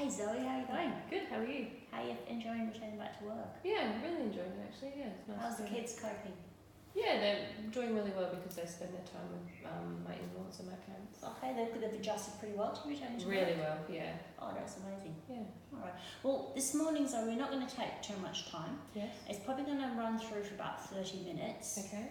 Hey Zoe, how are you going? Good, how are you? How are you enjoying returning back to work? Yeah, I'm really enjoying it actually, yeah. It's nice How's to the be- kids coping? Yeah, they're doing really well because they spend their time with my in-laws and my parents. Okay, they've adjusted pretty well to returning to Really work. well, yeah. Oh, that's amazing. Yeah. Alright. Well, this morning, Zoe, we're not going to take too much time. Yes. It's probably going to run through for about 30 minutes. Okay.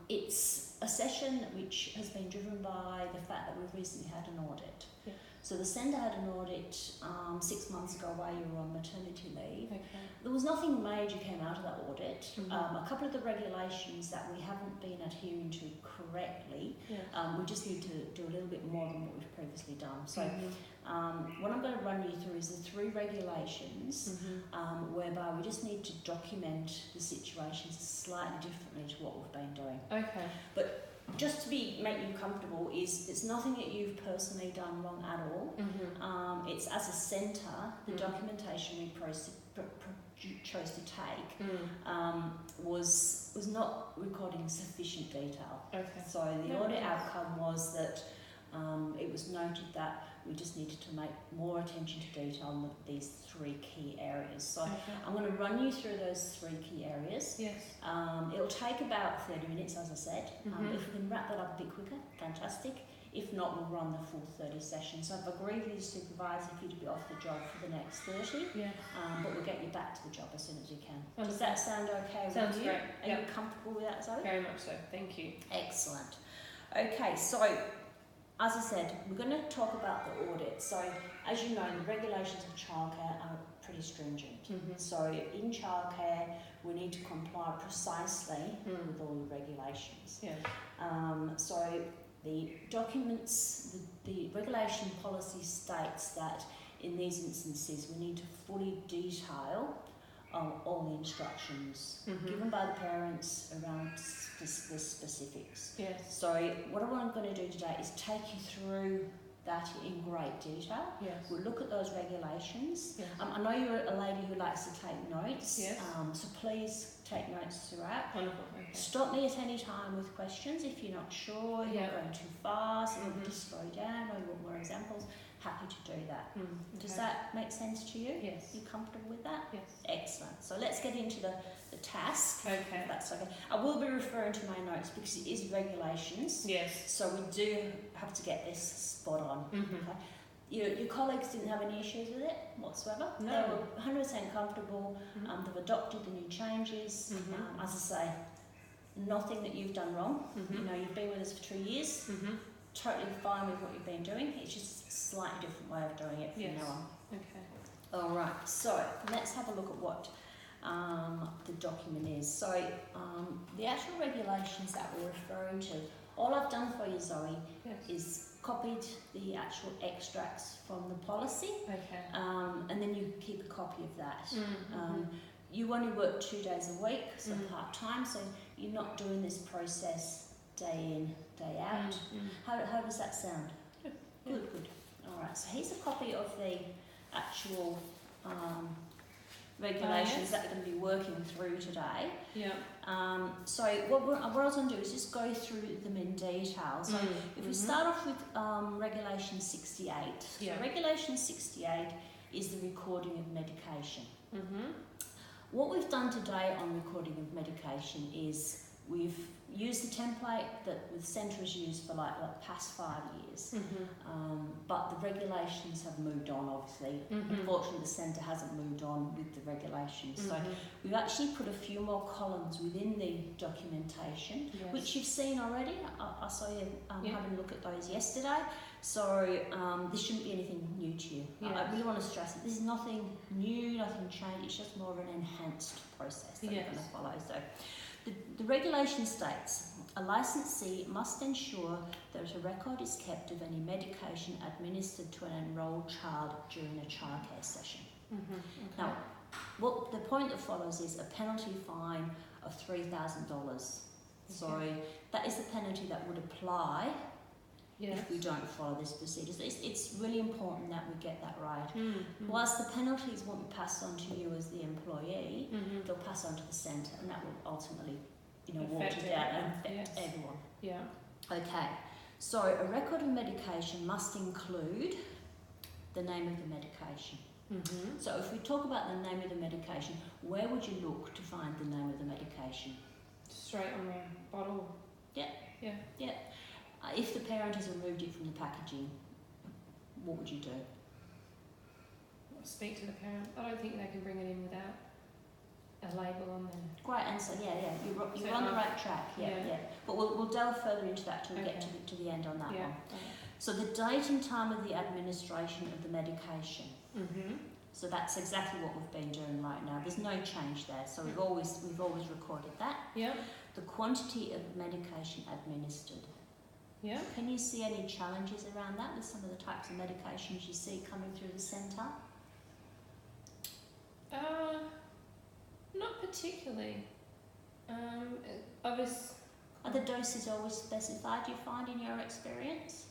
It's a session which has been driven by the fact that we've recently had an audit. Yeah. So the centre had an audit 6 months ago while you were on maternity leave. Okay. There was nothing major came out of that audit. Mhm. A couple of the regulations that we haven't been adhering to correctly, Yeah. we just need to do a little bit more than what we've previously done. So Mhm. what I'm going to run you through is the 3 regulations Mhm. whereby we just need to document the situations slightly differently to what we've been doing. Okay. Just to make you comfortable, it's nothing that you've personally done wrong at all. Mhm. It's as a centre, the Mm. documentation we chose to take Mm. was not recording sufficient detail. Okay. So the Yeah, audit okay. outcome was that it was noted that we just needed to make more attention to detail on these 3 key areas. So Okay. I'm going to run you through those 3 key areas. Yes. It'll take about 30 minutes, as I said. Mhm. If we can wrap that up a bit quicker, fantastic. If not, we'll run the full 30 sessions. So I've agreed with the supervisor for you to be off the job for the next 30, Yeah. but we'll get you back to the job as soon as we can. Does Wonderful. that sound okay Sounds with you? great. Are you comfortable with that, Zoe? Very much so. Thank you. Excellent. Okay, so as I said, we're going to talk about the audit. So as you know, the regulations of childcare are pretty stringent. Mhm. So in childcare, we need to comply precisely Mm. with all the regulations. Yeah. So the documents, the regulation policy states that in these instances we need to fully detail all the instructions Mhm. given by the parents around the specifics. Yes. So what I'm going to do today is take you through that in great detail. Yes. We'll look at those regulations. Yes. I know you're a lady who likes to take notes, Yes. so please take notes throughout. Wonderful. Okay. Stop me at any time with questions if you're not sure, Yeah. you're going too fast, you want Mhm. to slow down, or you want more examples. Happy to do that. Mm. Does Okay. that make sense to you? Yes. You comfortable with that? Yes. Excellent. So let's get into the task. Okay. If that's okay. I will be referring to my notes because it is regulations, Yes. so we do have to get this spot on. Mhm. Okay. Your colleagues didn't have any issues with it whatsoever. No. They were 100% comfortable. Mhm. They've adopted the new changes. Mhm. As I say, nothing that you've done wrong. Mhm. You know, you've been with us for 2 years. Mhm. Totally fine with what you've been doing. It's just a slightly different way of doing it from Yes. now on. Okay. All right. So let's have a look at what the document is. So the actual regulations that we're referring to. All I've done for you, Zoe, Yes. is copied the actual extracts from the policy, Okay. and then you keep a copy of that. Mhm. You only work 2 days a week, so Mhm. part-time, so you're not doing this process day in, day out. Mm. How does that sound? Good. Good. All right, so here's a copy of the actual regulations yes. that we're going to be working through today. Yeah. So what I was going to do is just go through them in detail. So if we start off with Regulation 68. So Yeah. Regulation 68 is the recording of medication. Mhm. What we've done today on recording of medication is we've used the template that the centre has used for like past 5 years. Mhm. But the regulations have moved on, obviously. Mhm. Unfortunately, the centre hasn't moved on with the regulations. So Mhm. we've actually put a few more columns within the documentation, Yes. which you've seen already. I saw you Yeah. having a look at those yesterday. So this shouldn't be anything new to you. I Yes. really want to stress that this is nothing new, nothing changed. It's just more of an enhanced process that we're Yes. going to follow. So the regulation states, a licensee must ensure that a record is kept of any medication administered to an enrolled child during a childcare session. Mhm. Okay. Now, what the point that follows is a penalty fine of $3,000. So Okay. that is the penalty that would apply Yes. if we don't follow this procedure. So it's really important that we get that right. Mm. Whilst the penalties won't be passed on to you as the employee, Mhm. they'll pass on to the centre, and that will ultimately, Affect water down and everyone, affect yes. everyone. Yeah. Okay, so a record of medication must include the name of the medication. Mm-hmm. So if we talk about the name of the medication, where would you look to find the name of the medication? Straight on the bottle. If the parent has removed it from the packaging, what would you do? Speak to the parent. I don't think they can bring it in without a label on there. Great answer. Yeah. You're So on the right track. Yeah. But we'll delve further into that till we get Okay. to the end on that Yeah. one. So the date and time of the administration of the medication. Mm-hmm. So that's exactly what we've been doing right now. There's no change there. So we've always recorded that. Yeah. The quantity of medication administered. Yeah. Can you see any challenges around that with some of the types of medications you see coming through the centre? Not particularly. Obviously. Are the doses always specified, do you find, in your experience?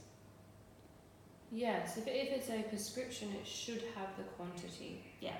Yes, if it's a prescription, it should have the quantity. Yeah.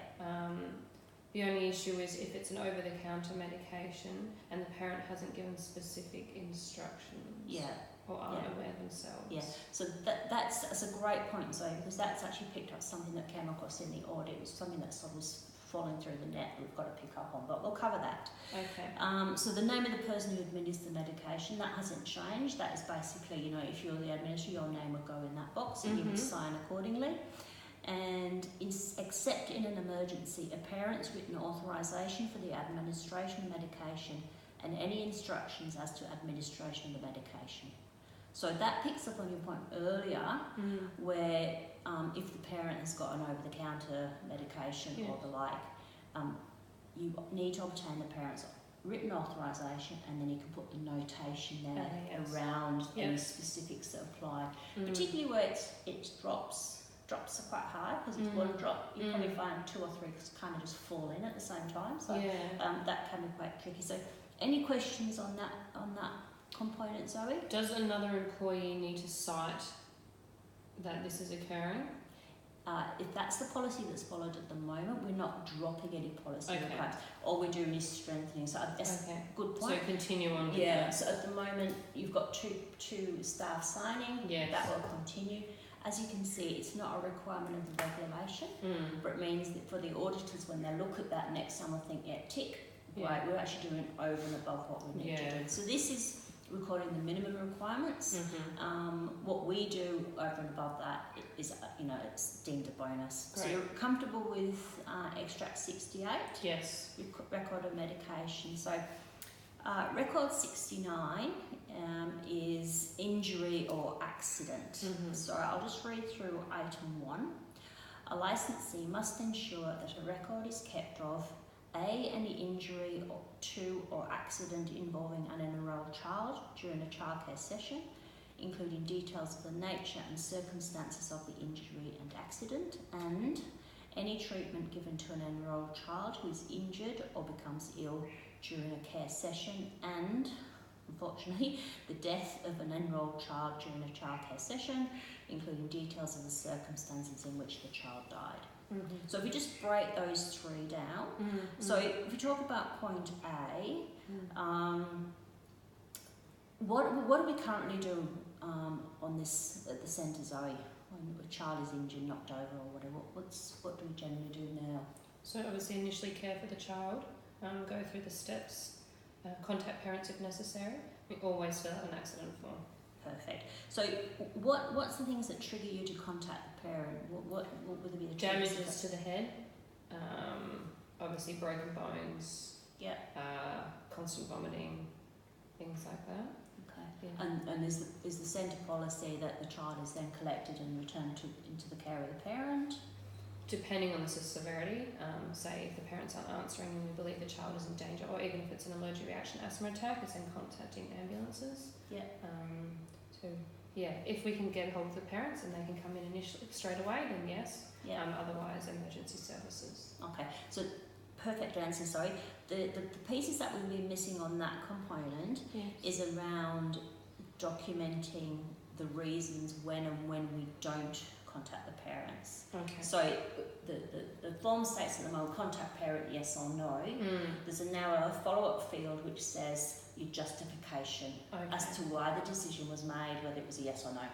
The only issue is if it's an over-the-counter medication and the parent hasn't given specific instructions. Yeah. Or aren't Yeah. aware themselves. Yeah. So that's a great point, Zoe, because that's actually picked up something that came across in the audit. It was something that sort of was falling through the net we've got to pick up on, but we'll cover that. Okay. So the name of the person who administers the medication, that hasn't changed. That is basically, if you're the administrator, your name would go in that box and you would sign accordingly. And except in an emergency, a parent's written authorisation for the administration of medication and any instructions as to administration of the medication. So that picks up on your point earlier, where if the parent has got an over-the-counter medication or the like, you need to obtain the parent's written authorisation, and then you can put the notation there around any specifics that apply. Particularly where it's drops are quite hard because it's one drop. You probably find 2 or 3 kind of just fall in at the same time. So that can be quite tricky. So any questions on that component, Zoe? Does another employee need to cite that this is occurring? If that's the policy that's followed at the moment, we're not dropping any policy Okay. requirements. All we're doing is strengthening. So that's a good point. So continue on with Yeah, that. so at the moment you've got two staff signing. Yes. That will continue. As you can see, it's not a requirement of the regulation, but it means that for the auditors, when they look at that next time, will think, tick, right, we're actually doing over and above what we need to do. So this is recording the minimum requirements. What we do over and above that is, it's deemed a bonus. Great. So you're comfortable with extract 68? Yes. Record of medication. So record 69 is injury or accident. So I'll just read through item 1. A licensee must ensure that a record is kept of A, any injury to or accident involving an enrolled child during a childcare session, including details of the nature and circumstances of the injury and accident, and any treatment given to an enrolled child who is injured or becomes ill during a care session, and, unfortunately, the death of an enrolled child during a childcare session, including details of the circumstances in which the child died. So if we just break those 3 down, so if we talk about point A, what do we currently do on this at the centre, Zoe, when a child is injured, knocked over or whatever? What do we generally do now? So obviously initially care for the child, go through the steps, contact parents if necessary. We always fill out an accident form. Perfect. So what's the things that trigger you to contact the parent? What would be the Damages to the head, obviously broken bones, constant vomiting, things like that. Okay. Yeah. And is the centre policy that the child is then collected and returned into the care of the parent? Depending on the severity, say if the parents aren't answering and we believe the child is in danger, or even if it's an allergic reaction asthma attack, it's then contacting ambulances. If we can get hold of the parents and they can come in initially straight away, then yes. Otherwise, emergency services. Okay, so perfect answer. Sorry, the pieces that we've been missing on that component is around documenting the reasons when we don't contact the parents. Okay. So the form states at the moment, contact parent, yes or no. There's now a follow-up field which says your justification as to why the decision was made, whether it was a yes or no.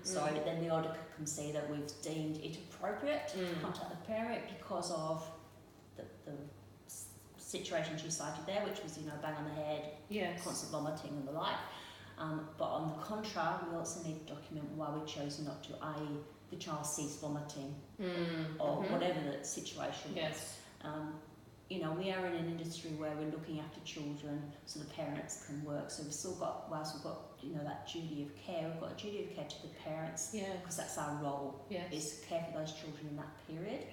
So then the auditor can see that we've deemed it appropriate to contact the parent because of the situation she cited there, which was, bang on the head, constant vomiting and the like. But on the contrary, we also need to document why we chose not to, i.e. the child ceased vomiting or whatever the situation was. We are in an industry where we're looking after children so the parents can work. So we've still got, whilst we've got, that duty of care, we've got a duty of care to the parents because that's our role, is to care for those children in that period.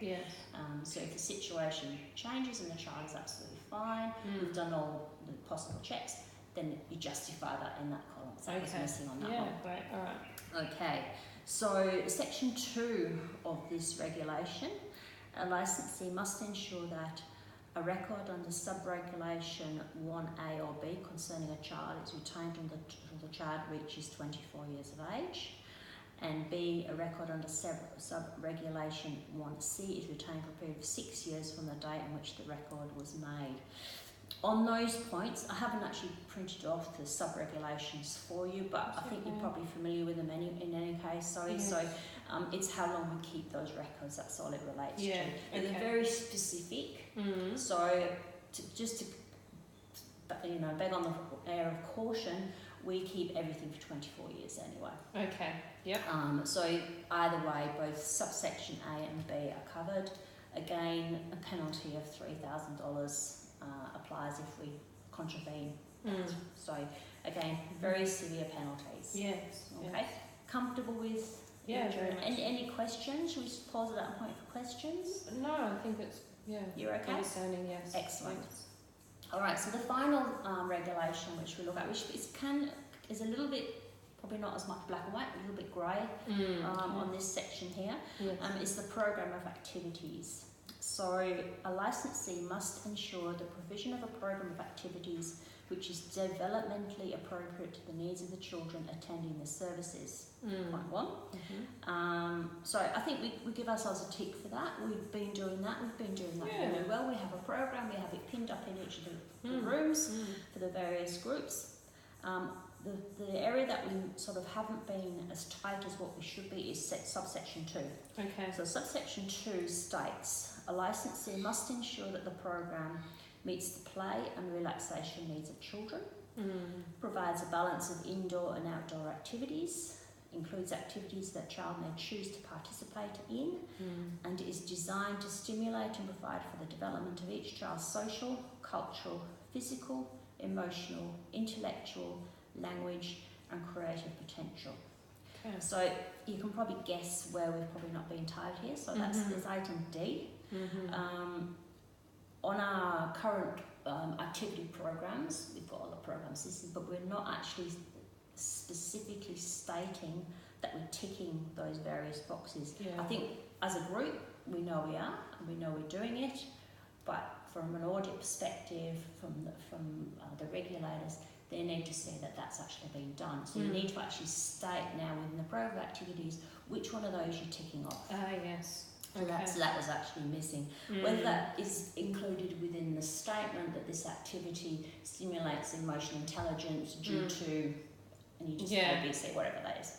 So if the situation changes and the child is absolutely fine, we've done all the possible checks, then you justify that in that column. So that was missing on that one. Great, all right. Okay, so section 2 of this regulation, a licensee must ensure that a record under sub-regulation 1A or B concerning a child is retained until the child reaches 24 years of age, and B, a record under sub-regulation 1C is retained for a period of 6 years from the date on which the record was made. On those points, I haven't actually printed off the sub-regulations for you, but I think you're probably familiar with them in any case. So it's how long we keep those records, that's all it relates to. And they're very specific, so just to beg on the air of caution, we keep everything for 24 years anyway. Okay, yep. So either way, both subsection A and B are covered. Again, a penalty of $3,000 applies if we contravene that. So again, very severe penalties. Yes. Okay. Comfortable with? Very much. Any questions? Should we just pause at that point for questions? No, I think it's You're okay? understanding, yes. Excellent. Thanks. All right. So the final regulation which we look at, which is a little bit, probably not as much black and white, a little bit grey on this section here, is the program of activities. So a licensee must ensure the provision of a program of activities which is developmentally appropriate to the needs of the children attending the services. Point 1. So I think we give ourselves a tick for that. We've been doing that very well. We have a program, we have it pinned up in each of the rooms for the various groups. The area that we sort of haven't been as tight as what we should be is subsection 2. Okay. So subsection 2 states, a licensee must ensure that the program meets the play and relaxation needs of children, provides a balance of indoor and outdoor activities, includes activities that child may choose to participate in, and is designed to stimulate and provide for the development of each child's social, cultural, physical, emotional, intellectual, language and creative potential. Okay. So you can probably guess where we've probably not been tied here. So that's item D. On our current activity programs, we've got all the program systems, but we're not actually specifically stating that we're ticking those various boxes. I think as a group, we know we are, and we know we're doing it, but from an audit perspective, from the regulators, they need to see that that's actually been done. So you need to actually state now within the program activities which one of those you're ticking off. Yes. So that was actually missing. Whether that is included within the statement that this activity stimulates emotional intelligence due to, and you just ABC, whatever that is.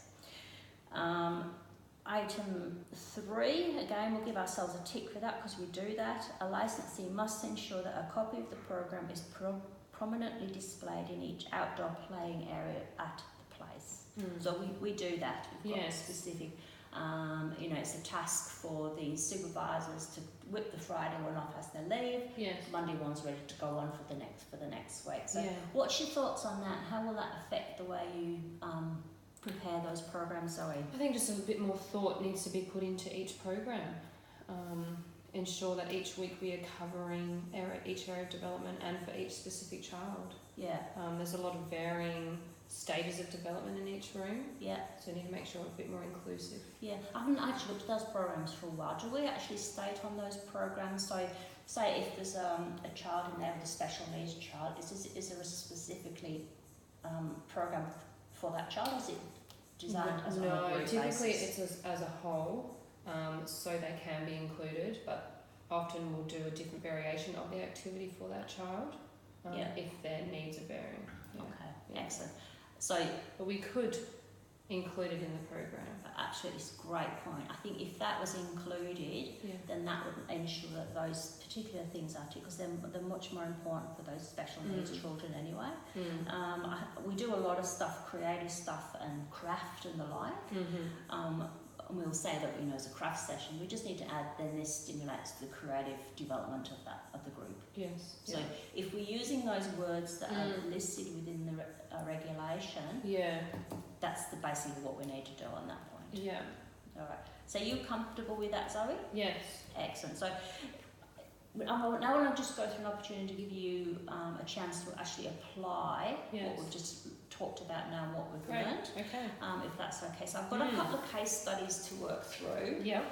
Item 3, again, we'll give ourselves a tick for that because we do that. A licensee must ensure that a copy of the program is prominently displayed in each outdoor playing area at the place. So we do that. We've got specific, it's a task for the supervisors to whip the Friday one off as they leave. Monday one's ready to go on for the next week. So what's your thoughts on that? How will that affect the way you prepare those programs, Zoe? I think just a bit more thought needs to be put into each program. Ensure that each week we are covering each area of development and for each specific child. There's a lot of varying stages of development in each room. So we need to make sure it's a bit more inclusive. I haven't actually looked at those programs for a while. Do we actually state on those programs? So say if there's a child in there with a special needs child, is there a specifically program for that child? designed as a No, group typically basis? it's as a whole, so they can be included, but often we'll do a different variation of the activity for that child if their needs are varying. Yeah. Okay, Yeah. excellent. So, but we could include it in the program. Actually, it's a great point. I think if that was included, then that would ensure that those particular things are because they're much more important for those special needs children anyway. We do a lot of stuff, creative stuff and craft and the like. And we'll say that as a craft session, we just need to add then this stimulates the creative development of the group. Yes. So if we're using those words that are listed within the regulation, that's basically what we need to do on that point. Yeah. All right. So you're comfortable with that, Zoe? Yes. Excellent. So now I want to just go through an opportunity to give you a chance to actually apply what we've just talked about now and what we've learned. Okay. If that's okay. So I've got a couple of case studies to work through. Yeah.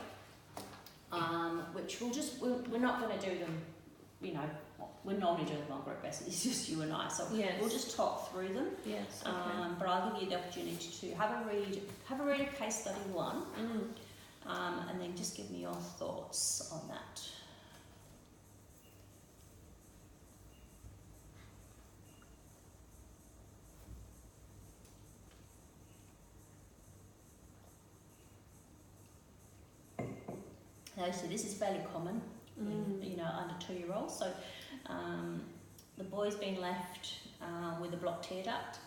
Which we're not going to do them, we normally do them on group basis. It's just you and I. So we'll just talk through them. Yes. Okay. But I'll give you the opportunity to have a read of case study 1. And then just give me your thoughts on that. So this is fairly common, under 2-year-olds. So the boy's been left with a blocked tear duct.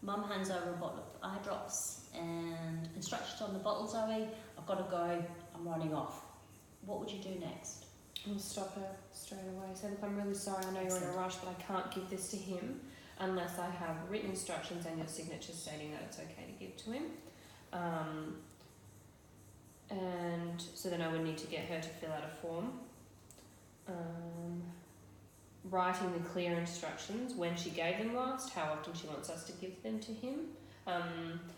Mum hands over a bottle of eye drops and instructions on the bottle, Zoe. I've got to go, I'm running off. What would you do next? I'll stop her straight away. Say, look, I'm really sorry, I know you're in a rush, but I can't give this to him unless I have written instructions and your signature stating that it's okay to give to him. And so then I would need to get her to fill out a form. Writing the clear instructions, when she gave them last, how often she wants us to give them to him.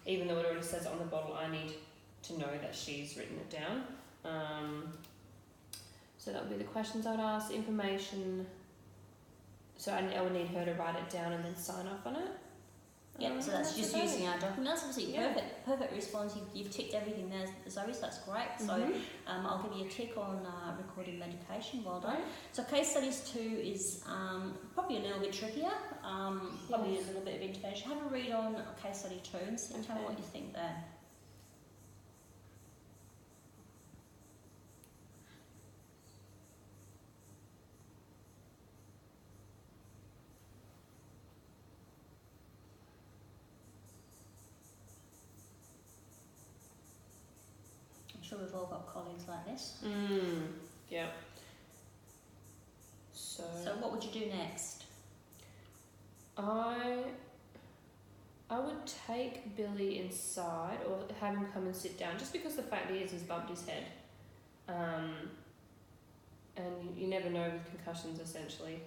Even though it already says on the bottle, I need to know that she's written it down. So that would be the questions I would ask, information. So I would need her to write it down and then sign off on it. Yeah, so that's just using our document. That's obviously perfect response. You've ticked everything there, Zoe, so that's great. So I'll give you a tick on recording medication. Well done. So case studies 2 is probably a little bit trickier, probably a little bit of intervention. Have a read on case study 2 and tell me what you think there. I'm sure we've all got colleagues like this. Yeah. So what would you do next? I would take Billy inside or have him come and sit down, just because the fact is he's bumped his head. And you never know with concussions, essentially,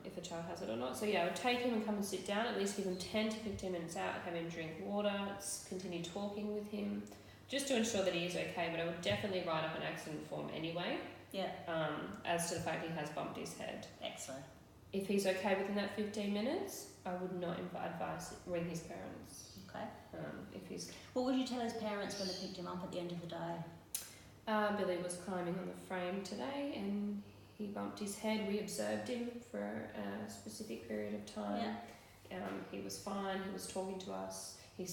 if a child has it or not. So I would take him and come and sit down, at least give him 10 to 15 minutes out, have him drink water, continue talking with him, just to ensure that he is okay. But I would definitely write up an accident form anyway. Yeah. As to the fact he has bumped his head. Excellent. If he's okay within that 15 minutes, I would not advise ring his parents. Okay. If he's. What would you tell his parents when they picked him up at the end of the day? Billy was climbing on the frame today and he bumped his head. We observed him for a specific period of time. Yeah. He was fine. He was talking to us. He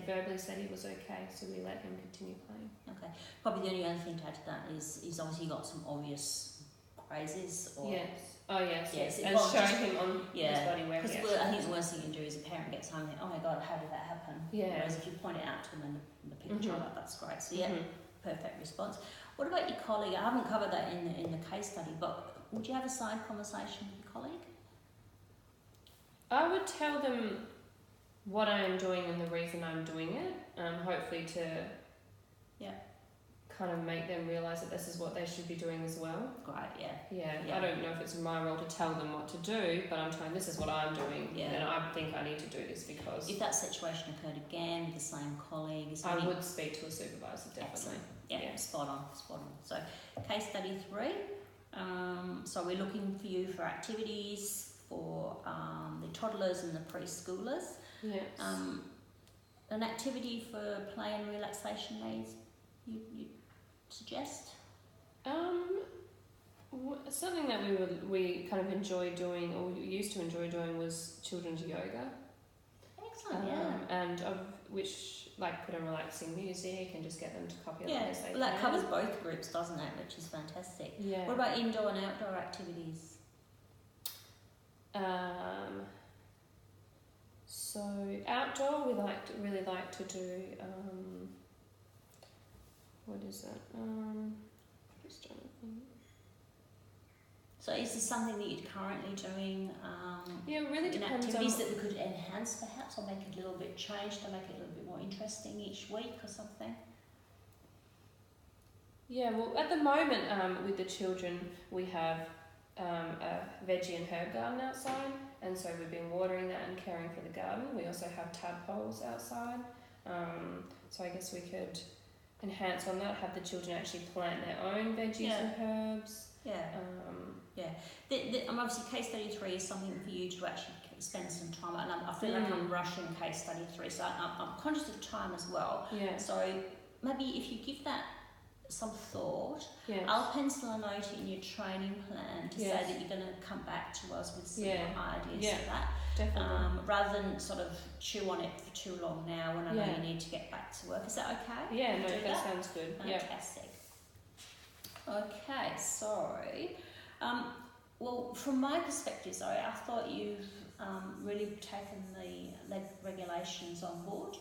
verbally said he was okay, so we let him continue playing. Okay. Probably the only other thing to add to that is obviously got some obvious grazes. Or yes. Oh yes. Yes. And showing him on his body where he actually. I think the worst thing you can do is a parent gets home and oh my god, how did that happen? Yeah. Whereas if you point it out to them and they pick the child up, that's great. So perfect response. What about your colleague? I haven't covered that in the case study, but would you have a side conversation with your colleague? I would tell them what I am doing and the reason I'm doing it, hopefully to kind of make them realise that this is what they should be doing as well. Great, yeah. I don't know if it's my role to tell them what to do, but I'm telling this is what I'm doing, and I think I need to do this because... If that situation occurred again with the same colleague... I would speak to a supervisor, definitely. Excellent. Yeah, spot on. So, case study 3. So we're looking for you for activities for the toddlers and the preschoolers. Yes. an activity for play and relaxation days you suggest? Something that we kind of enjoy doing, or we used to enjoy doing, was children's yoga. Excellent, yeah. And which, like, put on relaxing music and just get them to copy along as they well, that can. covers both groups, doesn't it? Which is fantastic. Yeah. What about indoor and outdoor activities? So outdoor, we really like to do. What is it? Just trying to think. So is this something that you're currently doing? Yeah, it really depends activities on that we could enhance perhaps, or make it a little bit changed to make it a little bit more interesting each week or something? Yeah, well, at the moment, with the children, we have a veggie and herb garden outside, and so we've been watering that and caring for the garden. We also have tadpoles outside, so I guess we could enhance on that, have the children actually plant their own veggies and herbs. Obviously case study 3 is something for you to actually spend some time on, and I feel like I'm rushing case study 3, so I'm conscious of time as well. Yeah. So maybe if you give that some thought, Yes. I'll pencil a note in your training plan to say that you're going to come back to us with some ideas for that. Definitely. Rather than sort of chew on it for too long now when I know you need to get back to work. Is that okay? Yeah, no, that sounds good. Fantastic. Okay, sorry. Well, from my perspective, I thought you've really taken the regulations on board.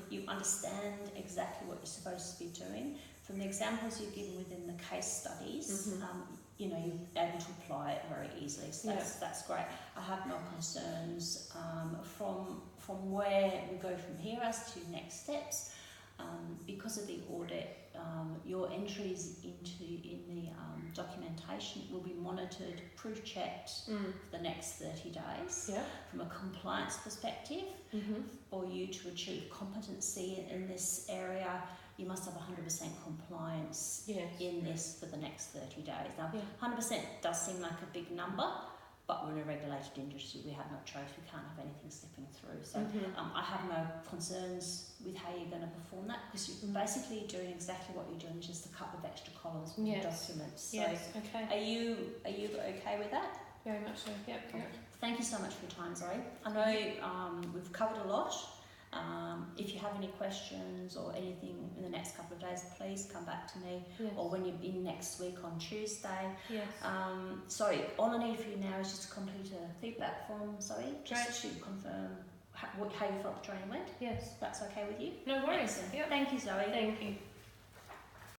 You understand exactly what you're supposed to be doing. From the examples you've given within the case studies, you're able to apply it very easily. So that's great. I have no concerns from where we go from here as to next steps. Because of the audit, your entries in the documentation will be monitored, proof checked for the next 30 days. From a compliance perspective, for you to achieve competency in this area, you must have 100% compliance in this for the next 30 days. Now, 100% does seem like a big number, but we're in a regulated industry, we have no choice, we can't have anything slipping through. So I have no concerns with how you're going to perform that, because you're basically doing exactly what you're doing, just a couple of extra columns for the documents. So okay. Are you okay with that? Very much so, yep. Thank you so much for your time, Zoe. I know we've covered a lot. If you have any questions or anything in the next couple of days, please come back to me, or when you're in next week on Tuesday. Sorry, all I need for you now is just to complete a feedback form, Zoe, just to confirm how you felt the training went. Yes. That's okay with you? No worries. Thank you, Zoe. Thank you.